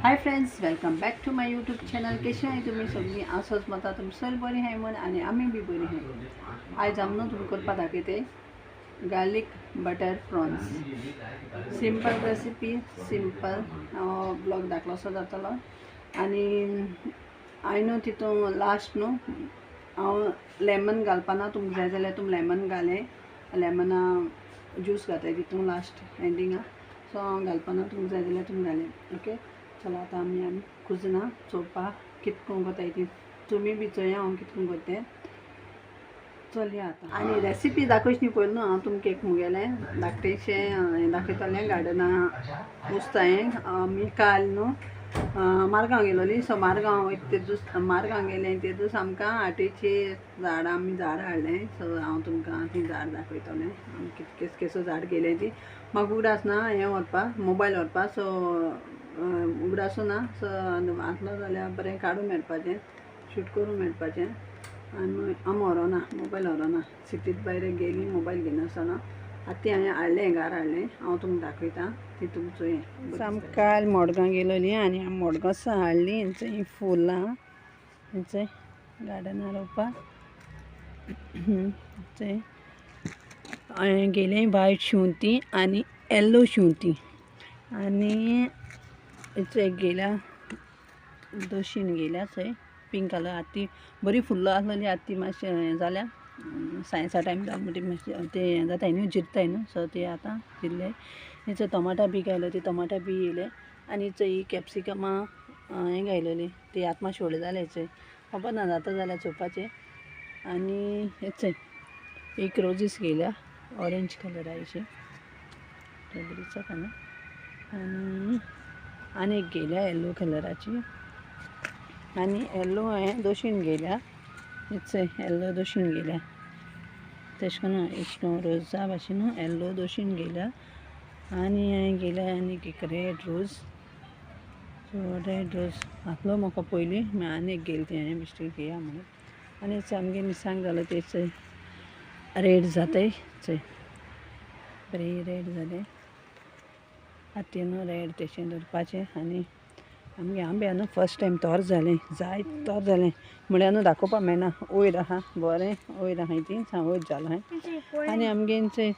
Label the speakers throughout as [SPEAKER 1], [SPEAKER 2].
[SPEAKER 1] High friends, welcome back to my YouTube channel. कशी आहे तुम्ही सगळी? असंच मता तुम सगळी बरी आहे म्हण आणि आम्ही बी बरी आहे. आज आमनो तुम्ही करपा दाखयते garlic butter prawns. Simple recipe, simple blog दाखलो जातलो. आणि हांवें तितून लास्ट न्हू हांव लेमन घालपाना. तुमकां जाय जाल्यार तुमी लेमन घाले, लेमना ज्यूस घाताय तितून लास्ट एंडिंगा. सो हांव घालपाना, तुमकां जाय जाल्यार तुमी घाले. ओके, चला आता आमी कुजना चोवपा कितको कोताय ती. तुमी बी चोया हांव कितको कोत्तें. चलया आता. आनी रेसिपी दाखोवची न्ही पयलीं न्हू हांव तुमकां एक मुगेलें धाकटेशें हें दाखयतलें. गार्डना वोसताय आमी काल न्हू मारगांव गेलोलीं. सो मारगांव तेदूस मारगांव गेलें तेदूस आमकां आटेची झाडां आमी झाड हाडलें. सो हांव तुमकां ती झाड दाखयतलें. केस केसो झाड गेलें ती. म्हाका उगडास ना हें व्हरपाक, मोबायल व्हरपाक. सो उगडासू ना. सो आसलो जाल्यार बरें काडून मेळपाचें, शूट करून मेळपाचें. आनी हांव व्हरोना, मोबायल व्हरोना. सिटींत भायर गेलीं मोबायल घेवन आसतना आतां ती हांवें हाडलें, घार हाडलें. हांव तुमकां दाखयतां, ती तुमी चोया. आमकां काल मडगांव गेलोलीं आनी मडगांव हाडलीं. हेंचीं फुलां हेंचें गार्डनार रोवपाक. हांवें गेलें व्हायट शेंवतीं आनी येल्लो शेंवतीं. आनी थंय गेल्या दोशीन गेल्या थंय पिंक कलर. आतां बरी फुल्लां आसलेलीं. आतां ती मातशें हें जाल्या, सायन्सा टायम जालो म्हणटी मातशें तें हें जाताय न्हू, जिरताय न्हू. सो ते आतां जिरले. थंय टमाटा बी घायलो, ती टमाटा बी येयले. आनी थंय कॅप्सिकमां हें घायलोलीं, ती आतां मातशें व्हडलीं जालें. थंय खबर ना जाता जाल्यार चोवपाचें. आनी थंय एक रोजीस घेयल्या ऑरेंज कलराची, बरी दिसता न्हू. आनी एक घेयल्या येल्लो कलराची. आनी येल्लो हांवें दोशीन घेयल्या. चोय येल्लो दोशीन घेयल्या. तेश कोन्न एशको रोजा भाशेन येल्लो दोशीन घेयल्या. आनी हांवें घेयल्या आनीक एक red rose. So red rose आसलो म्हाका पयलीं, आनी एक घेयली ती हांवें बेश्टी घेया म्हणून. आनी सामकें मिरसांग जालो ते चोय रेड जाताय. चोय बरी रेड जाले. आतां न्हू रेड तेशें दवरपाचें. आनी आमगे आंब्या न्हू फर्स्ट टायम तोर जालें, जायत तोर जालें म्हळ्यार न्हू दाखोवपा मेळना. वयर आहा बरें, वयर आहाय ती वयर जालो हाय. आनी आमगेन चोय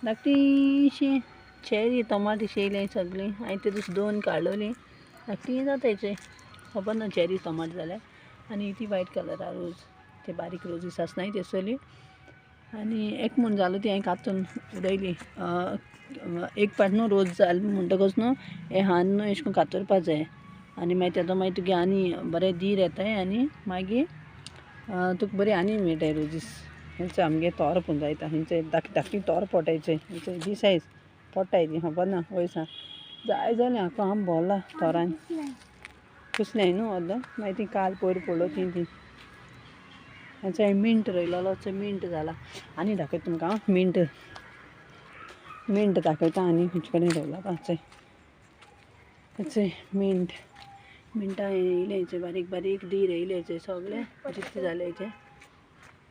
[SPEAKER 1] धाकटीशीं चेरी टोमाट येयलें सगळीं. हांवें तेदूस 2 काडलोलीं. धाकटीं जाताय चोय, खबर ना चेरी टोमाट जाल्यार. आनी ती व्हायट कलरा रोज, ते बारीक रोजीस आसनाय ते चली. आनी एक म्हूण जालो ती हांवें कातून उडयली. एक पाट न्हू रोज जाल म्हणटकच न्हू हे हान न्हू एश कोन्न कातरपा जाय. आनी मागीर तेदो मागीर तुगे आनी बरें दीर येताय. आनी मागीर तुका बरी आनी मेळटाय रोजीस. हेंचो आमगे तोर पूण जायता. हेंचो धाकटी तोर पोटायचोय. हेंचो दी सायज पोडटाय ती, खबर ना वयसा जाय जालें. हांव भोंवला तोरान, कुसल्याय न्हू अर्द. मागीर ती काल पयर पडलो ती. हेंचो मिंट रोयलोलो, चोय मिंट जाला. आनी दाखयता तुमकां हांव मिंट दाखयता. आनी खंयचे कडेन रोयला चोय. चोय मिंटा येयले हेचे बारीक बारीक दीर येयले. हेचे सगळे जितले जाले हेचे.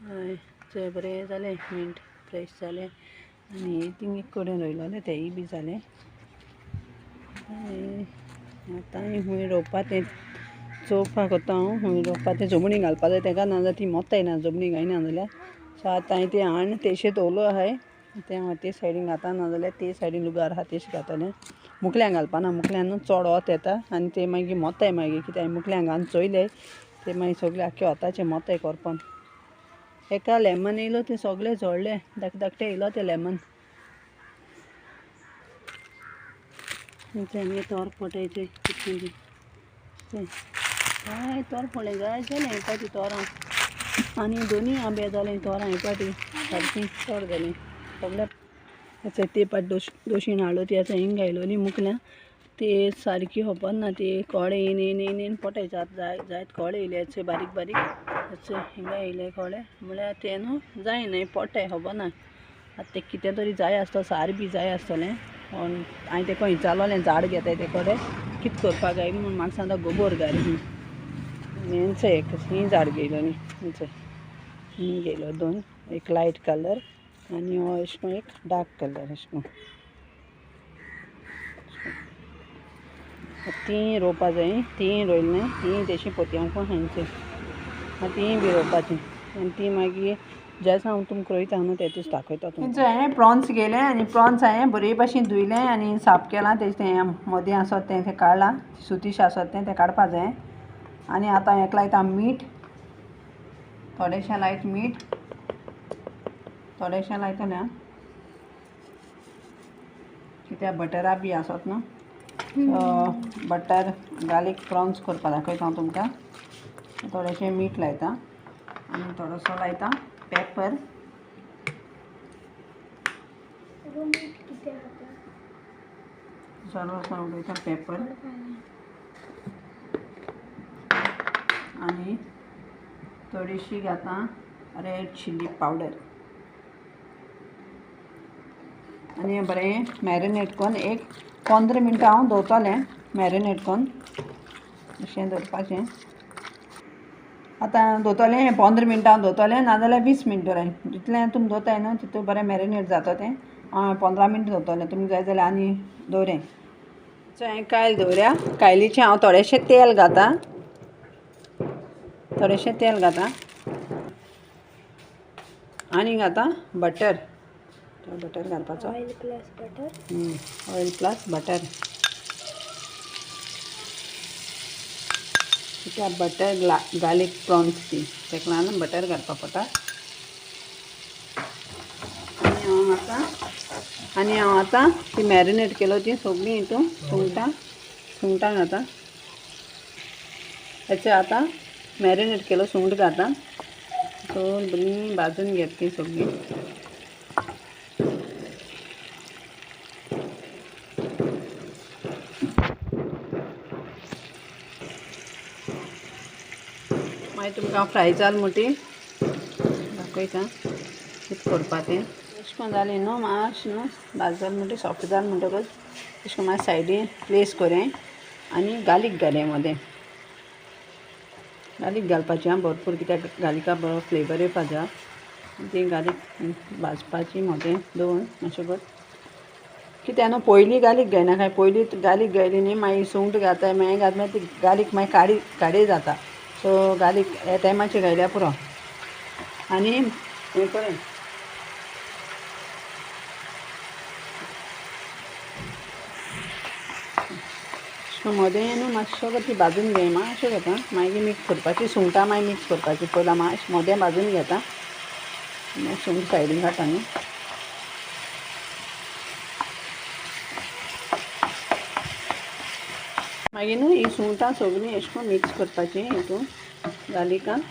[SPEAKER 1] हय चोय बरें जालें मिंट, फ्रेश जालें. आनी थिंग एक कडेन रोयलोलें तेय बी जालें. आतां हूंय रोवपा तें चोवपाक कोत्ता हांव. हूंय रोवपा तें जमणी घालपा जाय तेका, नाजाल्यार ती मोत्ताय ना जमणी घायना जाल्यार. सो आतां हांवें तें हाण तेशें दवरलो आहाय. तें हांव ते सायडीन घाता, नाजाल्यार ते सायडीन लुगार आहा तेशें घातलें. मुखल्यान घालपाना, मुखल्यान न्हू चोड वोत येता आनी ते मागीर मोत्ताय. मागीर कित्याक मुखल्यान घालून चोयले ते मागीर सगळे आख्खे वोताचे मोत्ताय कोरपोन. एका लेमन येयलो ते सगळे झोडले, धाकटे येयलो ते लेमन. आमगे तोर पोटायचे कितकोन जाय तोर पडलें, जाय जालें हे पाटी तोरां. आनी दोनी आंबे जालें तोरां हे पाटी सारकीं चड जालीं सगळ्या. हेचो ते पाट दोशीन हाडलो ती आतां हिंग घायलोलीं मुखल्यां. ते सारकी खबर ना, ते कोळे येयन पोटाय. जायत कोळे येयले हेचे बारीक बारीक. हेचे हिंगा येयले कोळे म्हळ्यार ते न्हू जायनाय, पोटाय खबर ना. आतां ते कितें तरी जाय आसतो, सार बी जाय आसतलें. हांवें तेका विचारलोलें झाड घेताय ते कडेन कितें करपाक जाय म्हूण. म्हाका सांगता गोबोर घाल म्हूण. हेंचो ही झाड घेयलोलीं. हेंचो ही घेयलो 2, एक लायट कलर आनी हो एश कोन्न एक डार्क कलर. एश कोन्न ती रोवपा जाय, ती रोयली न्ही ती तेशी पोतयांकूय हांचे ती बी रोवपाची आनी ती मागीर ज्या दिसा हांव तुमकां रोयता न्हू तेतूच दाखयता तुमकां. हांवें प्रॉन्स घेतले आनी प्रॉन्स हांवें बरे भाशेन धुयलें आनी साफ केलां. तेजें मदीं आसत तें काडलां, सुतीश आसत तें काडपा जाय. आनी आतां हेका लायता मीठ, थोडेंशें लायट मीठ, थोडेंशें लायतलें आं, कित्याक बटरा बी आसत न्हू. बटर गार्लीक प्रॉन्स करपा दाखयता हांव तुमकां. थोडेंशें मीठ लायता आनी थोडोसो लायता पेपर. सर्वसो उडयता पेपर आनी थोडीशी घाता रेड चिली पावडर आनी बरें मॅरिनेट करून एक 15 मिनटां हांव दवरतलें मॅरिनेट करून. अशें दवरपाचें. आतां दवरतलें 15 मिनटां दवरतलें, नाजाल्यार 20 मिनट दवराय. जितलें तुमी दवरताय न्हू तितून बरें मॅरिनेट जाता तें. 15 मिनट दवरतलें. तुमकां जाय जाल्यार आनी दवरें. हांवें कायल दवरया. कायलीचें हांव थोडेंशें तेल घातां, थोडेंशें तेल घातां आनी घातां बटर. बटर घालपाचो, oil plus butter. Oil plus butter. कित्याक बटर गार्लीक प्रॉन्स ती तेका लागून बटर घालपा पडटा. आनी हांव आतां ती मॅरिनेट केलो ती सगळीं हितून सुंगटां घातां. हेचें आतां मॅरिनेट केलो सुंगट घातां. सो बरीं भाजून घेता ती सगळीं. मागीर तुमकां फ्राय जाल म्हणटी दाखयता कितें करपा तें. अशें करून जालें न्हू, मातशें न्हू भाजलें म्हणटी सॉफ्ट जालें म्हणटकच अशें करून मातशें सायडीन प्लेस करें आनी गार्लीक घालें मदें. गार्लीक घालपाचें आं भरपूर, कित्याक गार्लिका बरो फ्लेवर येवपा जाय. ती गार्लीक भाजपाची मदें दवरून मातशें कर. कित्याक न्हू पयलीं गार्लीक घायनाका. पयलीं गार्लीक घायली न्ही मागीर सुंगट घाताय मागीर घात मागीर ती गार्लीक मागीर काडी जाता. सो गार्लीक हे टायमाचेर घायल्यार पुरो. आनी हें करें मदें न्हू मातशें ती भाजून घे. मातशें घेता मागीर मिक्स करपाची. सुंगटां मागीर मिक्स करपाची. पयलीं मातशें मदें भाजून घेता मागीर सुंगट सायडीन घालता न्ही. मागीर न्हू ही सुंगटां सगळीं अशें करून मिक्स करपाचीं हितून गार्लिकान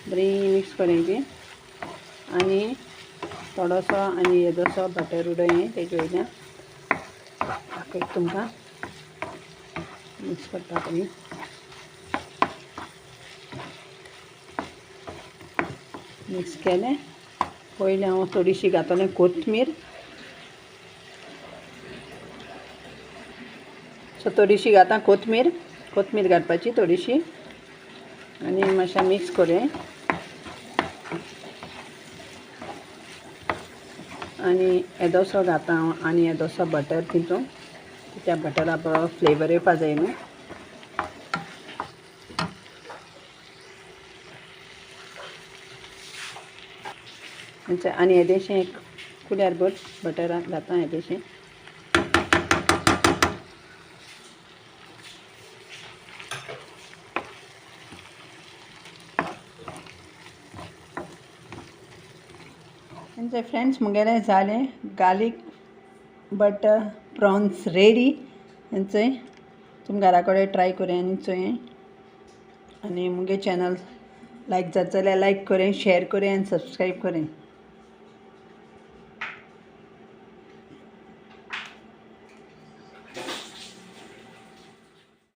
[SPEAKER 1] बरीं मिक्स करायची. आनी थोडोसो आनी येदोसो बटर उडय तेजे वयल्यान दाखयता तुमकां. मिक्स करता बरीं. मिक्स केलें. पयलीं हांव थोडीशी घातलें कोथमीर. सो थोडीशी घातां कोथमीर घालपाची थोडीशी आनी मातशें मिक्स करें. आनी येदोसो घातां हांव आनी येदोसो बटर तितून, कित्याक बटरा बरो फ्लेवर येवपा जाय न्हू. आनी येदेशें एक कुल्यार भर बटरा घातां येदेशें. आनी फ्रेंड्स मुगेलें जालें गार्लीक बटर प्रॉन्स रेडी. चोय तुम घरा कडेन ट्राय करें आनी चोय. आनी मुगे चॅनल लायक जाता जाल्यार लायक करें, शेअर करें आनी सबस्क्रायब करें.